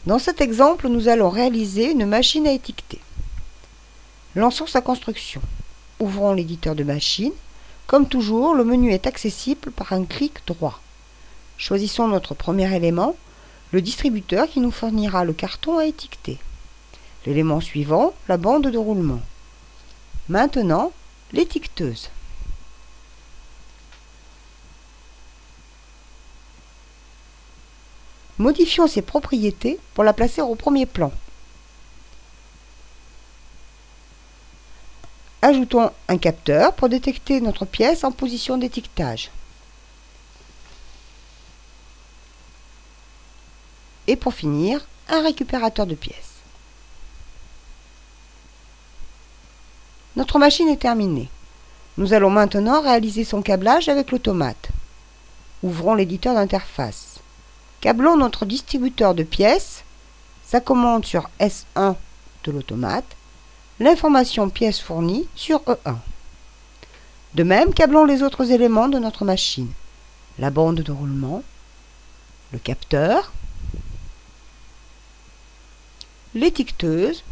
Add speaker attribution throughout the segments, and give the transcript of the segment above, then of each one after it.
Speaker 1: Dans cet exemple, nous allons réaliser une machine à étiqueter. Lançons sa construction. Ouvrons l'éditeur de machine. Comme toujours, le menu est accessible par un clic droit. Choisissons notre premier élément, le distributeur qui nous fournira le carton à étiqueter. L'élément suivant, la bande de roulement. Maintenant, l'étiqueteuse. Modifions ses propriétés pour la placer au premier plan. Ajoutons un capteur pour détecter notre pièce en position d'étiquetage. Et pour finir, un récupérateur de pièces. Notre machine est terminée. Nous allons maintenant réaliser son câblage avec l'automate. Ouvrons l'éditeur d'interface. Câblons notre distributeur de pièces, sa commande sur S1 de l'automate, l'information pièce fournie sur E1. De même, câblons les autres éléments de notre machine, la bande de roulement, le capteur, l'étiqueteuse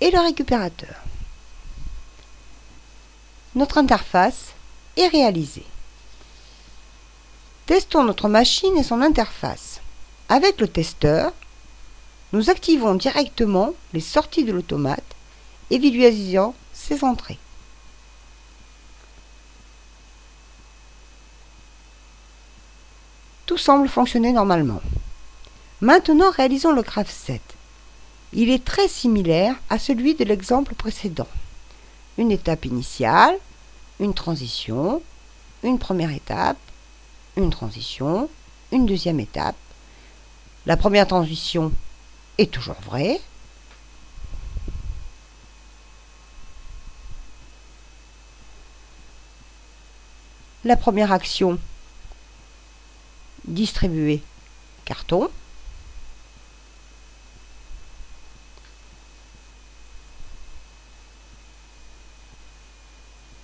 Speaker 1: et le récupérateur. Notre interface est réalisée. Testons notre machine et son interface. Avec le testeur, nous activons directement les sorties de l'automate et visualisons ses entrées. Tout semble fonctionner normalement. Maintenant, réalisons le graph-set. Il est très similaire à celui de l'exemple précédent. Une étape initiale, une transition, une première étape, une transition, une deuxième étape. La première transition est toujours vraie. La première action, distribuer carton.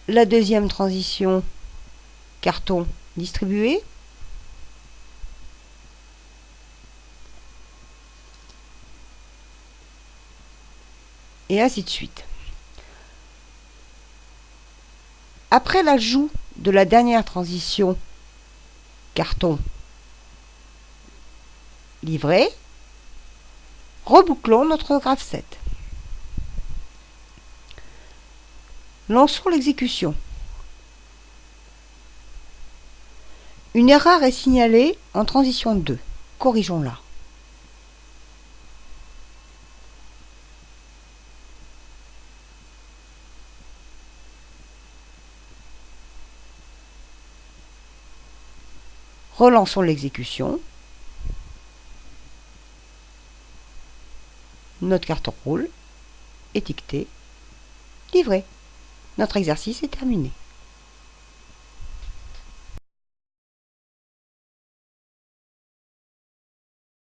Speaker 1: La deuxième transition, carton distribué. Et ainsi de suite. Après l'ajout de la dernière transition, carton livré, rebouclons notre graph-set. Lançons l'exécution. Une erreur est signalée en transition 2. Corrigeons-la. Relançons l'exécution. Notre carton roule, étiqueté, livré. Notre exercice est terminé.